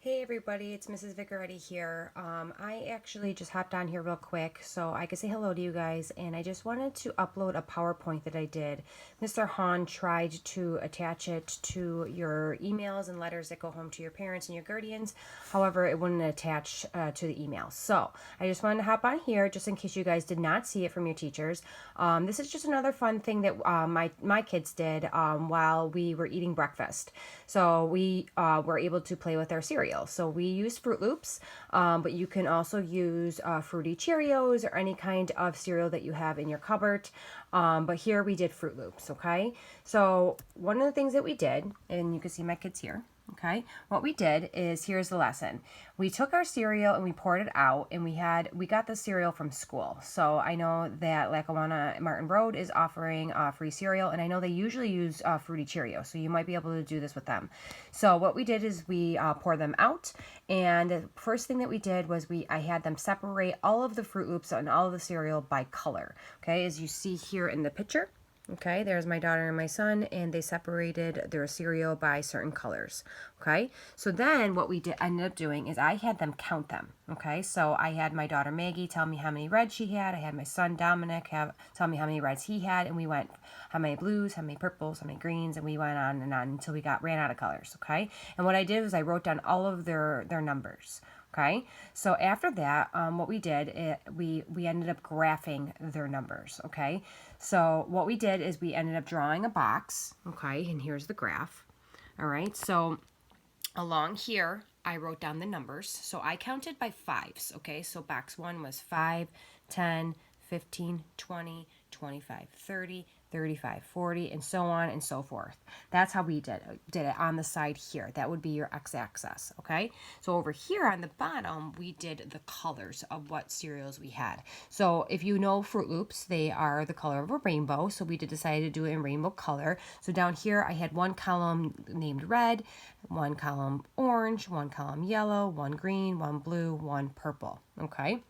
Hey everybody, it's Mrs. Vicaretti here. I actually just hopped on here real quick so I could say hello to you guys, and I just wanted to upload a PowerPoint that I did. Mr. Hahn tried to attach it to your emails and letters that go home to your parents and your guardians. However, it wouldn't attach to the email. So I just wanted to hop on here just in case you guys did not see it from your teachers. This is just another fun thing that my kids did while we were eating breakfast. So we were able to play with our cereal. So we use Fruit Loops, but you can also use Fruity Cheerios or any kind of cereal that you have in your cupboard. But here we did Fruit Loops, okay? So one of the things that we did, and you can see my kids here, okay? What we did is, here's the lesson. We took our cereal and we poured it out, and we got the cereal from school. So I know that Lackawanna Martin Road is offering free cereal, and I know they usually use Fruity Cheerios, so you might be able to do this with them. So what we did is we poured them out, and the first thing that we did was I had them separate all of the Fruit Loops and all of the cereal by color, okay, as you see here in the picture. Okay, there's my daughter and my son, and they separated their cereal by certain colors. Okay, so then what we ended up doing is I had them count them. Okay, so I had my daughter Maggie tell me how many reds she had. I had my son Dominic tell me how many reds he had, and we went how many blues, how many purples, how many greens, and we went on and on until we ran out of colors. Okay, and what I did was I wrote down all of their numbers. Okay, so after that, what we did, we ended up graphing their numbers. Okay, so what we did is we ended up drawing a box. Okay, and here's the graph. All right, so along here, I wrote down the numbers. So I counted by fives. Okay, so box 1 was 5, 10, 15, 20, 25, 30, 35, 40, and so on and so forth. That's how we did it on the side here. That would be your x-axis, okay? So over here on the bottom, we did the colors of what cereals we had. So if you know Fruit Loops, they are the color of a rainbow, so we decided to do it in rainbow color. So down here, I had one column named red, one column orange, one column yellow, one green, one blue, one purple, okay?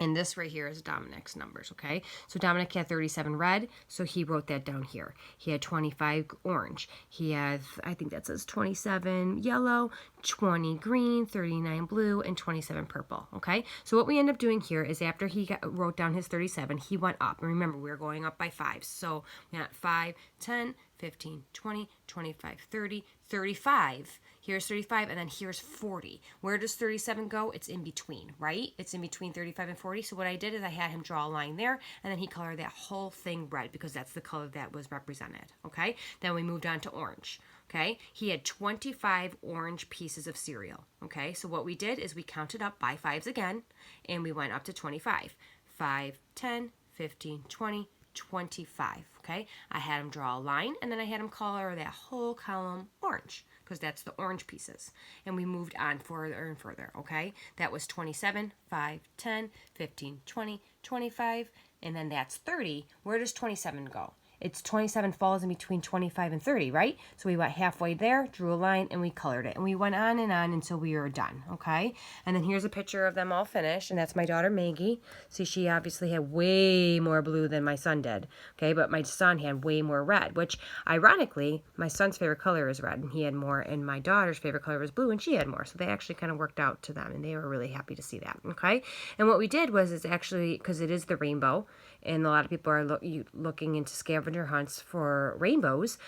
And this right here is Dominic's numbers, okay? So Dominic had 37 red, so he wrote that down here. He had 25 orange. He had, I think that says 27 yellow, 20 green, 39 blue, and 27 purple, okay? So what we end up doing here is after he wrote down his 37, he went up. And remember, we were going up by fives. So we got 5, 10, 15, 20, 25, 30, 35. Here's 35, and then here's 40. Where does 37 go? It's in between, right? It's in between 35 and 40. So what I did is I had him draw a line there, and then he colored that whole thing red because that's the color that was represented, okay? Then we moved on to orange, okay? He had 25 orange pieces of cereal, okay? So what we did is we counted up by fives again, and we went up to 25. 5, 10, 15, 20, 25, okay? I had him draw a line, and then I had him color that whole column orange because that's the orange pieces. And we moved on further and further, okay? That was 27, 5, 10, 15, 20, 25, and then that's 30. Where does 27 go? It's 27 falls in between 25 and 30, right? So we went halfway there, drew a line, and we colored it. And we went on and on until we were done, okay? And then here's a picture of them all finished, and that's my daughter Maggie. See, she obviously had way more blue than my son did, okay? But my son had way more red, which ironically, my son's favorite color is red, and he had more, and my daughter's favorite color was blue, and she had more. So they actually kind of worked out to them, and they were really happy to see that, okay? And what we did was, it's actually, because it is the rainbow, and a lot of people are looking into scavenger hunts for rainbows,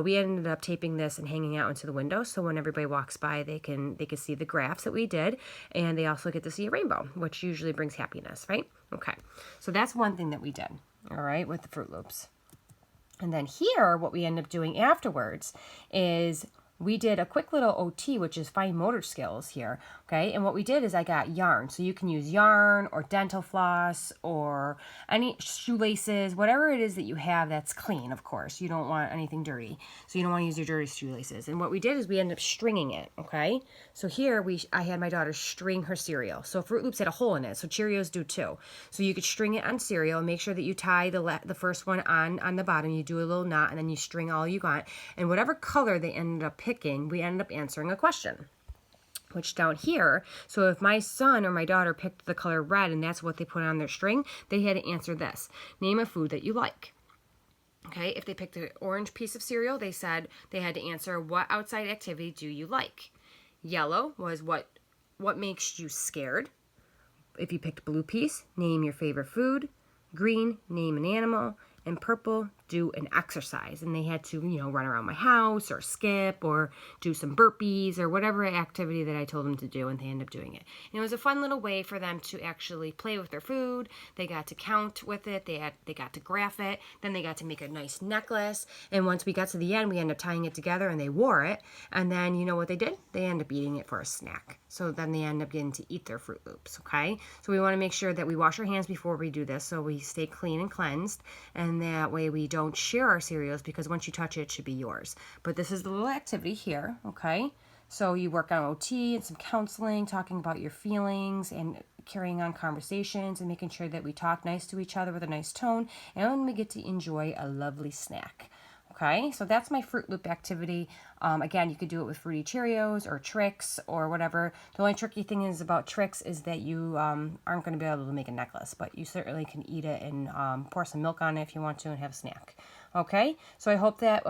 we ended up taping this and hanging out into the window, so when everybody walks by, they can see the graphs that we did, and they also get to see a rainbow, which usually brings happiness, right? Okay, so that's one thing that we did, all right, with the Fruit Loops. And then here, what we end up doing afterwards is we did a quick little OT, which is fine motor skills here, okay? And what we did is I got yarn. So you can use yarn or dental floss or any shoelaces, whatever it is that you have that's clean, of course. You don't want anything dirty. So you don't want to use your dirty shoelaces. And what we did is we ended up stringing it, okay? So here, I had my daughter string her cereal. So Fruit Loops had a hole in it, so Cheerios do too. So you could string it on cereal and make sure that you tie the first one on the bottom. You do a little knot, and then you string all you got. And whatever color they ended up picking, we ended up answering a question. Which down here, so if my son or my daughter picked the color red and that's what they put on their string, they had to answer this. Name a food that you like. Okay, if they picked an orange piece of cereal, they said they had to answer, what outside activity do you like? Yellow was what makes you scared. If you picked blue piece, name your favorite food. Green, name an animal. And purple, do an exercise. And they had to, run around my house or skip or do some burpees or whatever activity that I told them to do, and they ended up doing it. And it was a fun little way for them to actually play with their food. They got to count with it. They got to graph it. Then they got to make a nice necklace. And once we got to the end, we ended up tying it together and they wore it. And then you know what they did? They ended up eating it for a snack. So then they end up getting to eat their Fruit Loops, okay? So we want to make sure that we wash our hands before we do this so we stay clean and cleansed. And that way we don't share our cereals, because once you touch it, it should be yours. But this is the little activity here, okay? So you work on OT and some counseling, talking about your feelings and carrying on conversations and making sure that we talk nice to each other with a nice tone, and we get to enjoy a lovely snack. Okay, so that's my Fruit Loop activity. Again, you could do it with Fruity Cheerios or Trix or whatever. The only tricky thing is about Trix is that you aren't going to be able to make a necklace, but you certainly can eat it and pour some milk on it if you want to and have a snack. Okay, so I hope that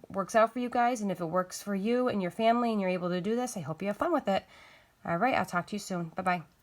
works out for you guys, and if it works for you and your family and you're able to do this, I hope you have fun with it. All right, I'll talk to you soon. Bye-bye.